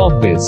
Corpbiz.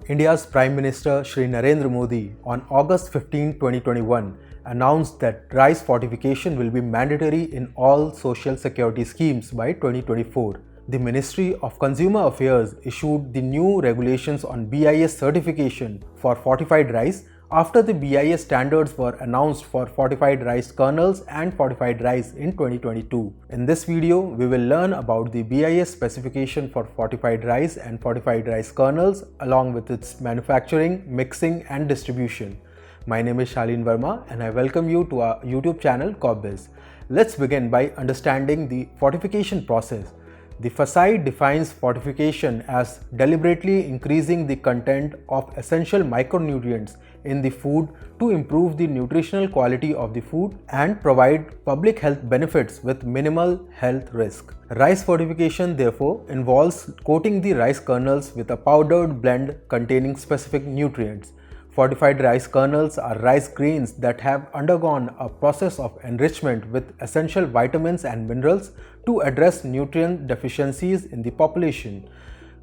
India's Prime Minister Shri Narendra Modi on August 15, 2021 announced that rice fortification will be mandatory in all social security schemes by 2024. The Ministry of Consumer Affairs issued the new regulations on BIS certification for fortified rice after the BIS standards were announced for fortified rice kernels and fortified rice in 2022. In this video, we will learn about the BIS specification for fortified rice and fortified rice kernels along with its manufacturing, mixing and distribution. My name is Shalin Verma and I welcome you to our YouTube channel Corpbiz. Let's begin by understanding the fortification process. The FSSAI defines fortification as deliberately increasing the content of essential micronutrients in the food to improve the nutritional quality of the food and provide public health benefits with minimal health risk. Rice fortification therefore involves coating the rice kernels with a powdered blend containing specific nutrients. Fortified rice kernels are rice grains that have undergone a process of enrichment with essential vitamins and minerals to address nutrient deficiencies in the population.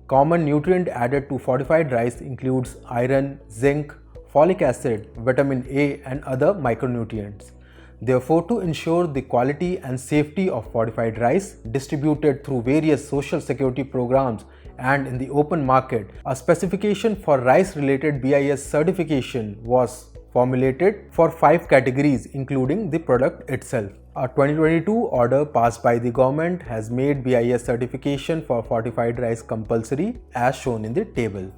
Common nutrient added to fortified rice includes iron, zinc, folic acid, vitamin A and other micronutrients. Therefore, to ensure the quality and safety of fortified rice distributed through various social security programs and in the open market, a specification for rice-related BIS certification was formulated for 5 categories including the product itself. A 2022 order passed by the government has made BIS certification for fortified rice compulsory as shown in the table.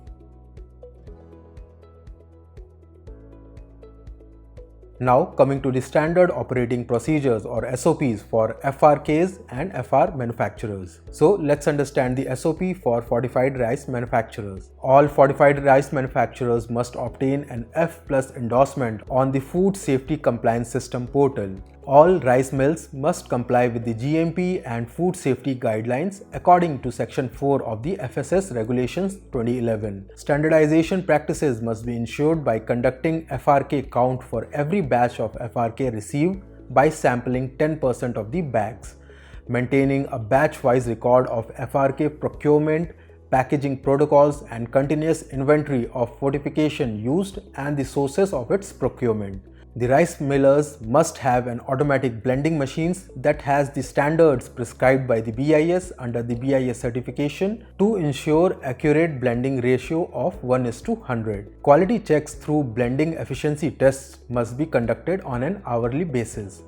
Now coming to the standard operating procedures or SOPs for FRKs and FR manufacturers. So let's understand the SOP for fortified rice manufacturers. All fortified rice manufacturers must obtain an F+ endorsement on the Food Safety Compliance System portal. All rice mills must comply with the GMP and food safety guidelines according to Section 4 of the FSS Regulations 2011. Standardization practices must be ensured by conducting FRK count for every batch of FRK received by sampling 10% of the bags, maintaining a batch-wise record of FRK procurement, packaging protocols and continuous inventory of fortification used and the sources of its procurement. The rice millers must have an automatic blending machines that has the standards prescribed by the BIS under the BIS certification to ensure accurate blending ratio of 1:100. Quality checks through blending efficiency tests must be conducted on an hourly basis.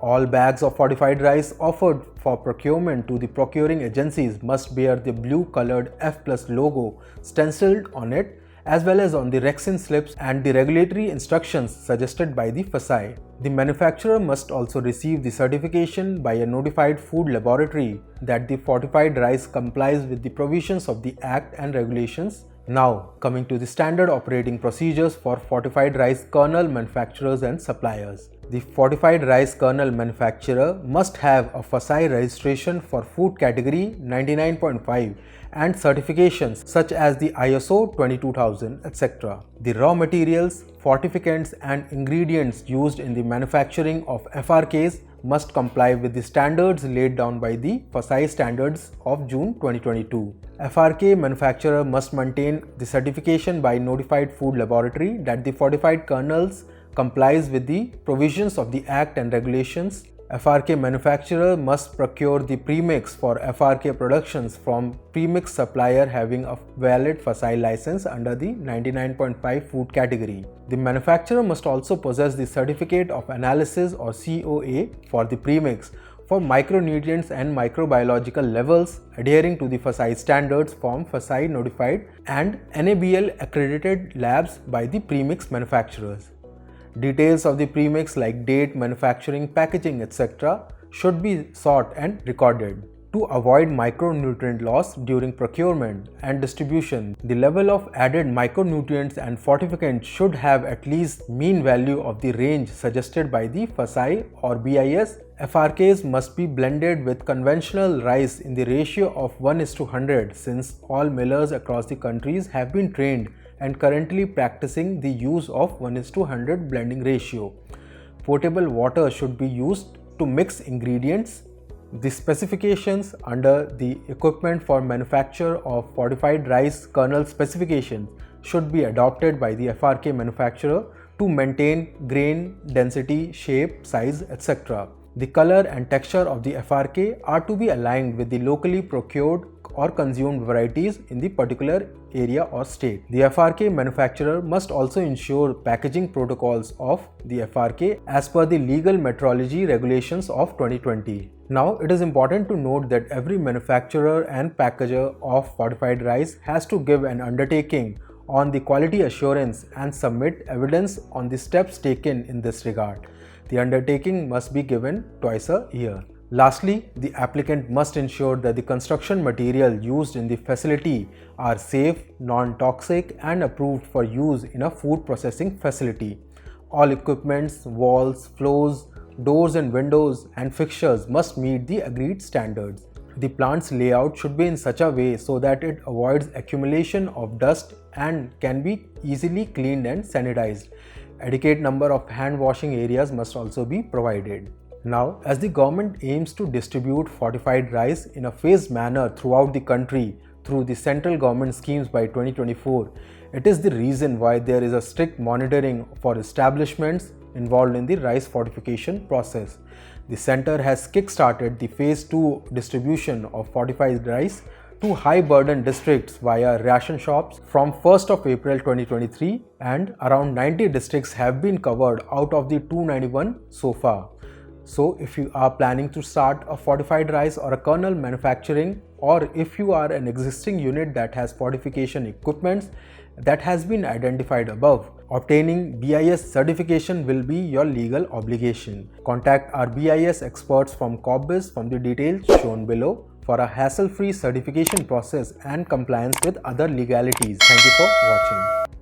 All bags of fortified rice offered for procurement to the procuring agencies must bear the blue colored F+ logo stenciled on it, as well as on the Rexin slips and the regulatory instructions suggested by the FSSAI. The manufacturer must also receive the certification by a notified food laboratory that the fortified rice complies with the provisions of the Act and regulations. Now, coming to the standard operating procedures for fortified rice kernel manufacturers and suppliers. The fortified rice kernel manufacturer must have a FSSAI registration for food category 99.5 and certifications such as the ISO 22000, etc. The raw materials, fortificants and ingredients used in the manufacturing of FRKs must comply with the standards laid down by the FSSAI standards of June 2022. FRK manufacturer must maintain the certification by notified food laboratory that the fortified kernels complies with the provisions of the Act and regulations. FRK manufacturer must procure the premix for FRK productions from premix supplier having a valid FSSAI license under the 99.5 food category. The manufacturer must also possess the certificate of analysis or COA for the premix for micronutrients and microbiological levels adhering to the FSSAI standards from FSSAI notified and NABL accredited labs by the premix manufacturers. Details of the premix like date, manufacturing, packaging, etc. should be sought and recorded. To avoid micronutrient loss during procurement and distribution, the level of added micronutrients and fortificants should have at least mean value of the range suggested by the FSSAI or BIS. FRKs must be blended with conventional rice in the ratio of 1:100 since all millers across the countries have been trained and currently practicing the use of 1:100 blending ratio. Potable water should be used to mix ingredients The specifications under the Equipment for Manufacture of Fortified Rice Kernel specifications should be adopted by the FRK manufacturer to maintain grain density, shape, size, etc. The color and texture of the FRK are to be aligned with the locally procured or consumed varieties in the particular area or state. The FRK manufacturer must also ensure packaging protocols of the FRK as per the legal metrology regulations of 2020. Now, it is important to note that every manufacturer and packager of fortified rice has to give an undertaking on the quality assurance and submit evidence on the steps taken in this regard. The undertaking must be given twice a year. Lastly, the applicant must ensure that the construction material used in the facility are safe, non-toxic and approved for use in a food processing facility. All equipments, walls, floors, doors and windows and fixtures must meet the agreed standards. The plant's layout should be in such a way so that it avoids accumulation of dust and can be easily cleaned and sanitized. Adequate number of hand washing areas must also be provided. Now, as the government aims to distribute fortified rice in a phased manner throughout the country through the central government schemes by 2024, it is the reason why there is a strict monitoring for establishments involved in the rice fortification process. The center has kick-started the phase 2 distribution of fortified rice to high burden districts via ration shops from 1st of April 2023, and around 90 districts have been covered out of the 291 so far. So if you are planning to start a fortified rice or a kernel manufacturing, or if you are an existing unit that has fortification equipments that has been identified above, obtaining BIS certification will be your legal obligation. Contact our BIS experts from Corpbiz from the details shown below for a hassle-free certification process and compliance with other legalities. Thank you for watching.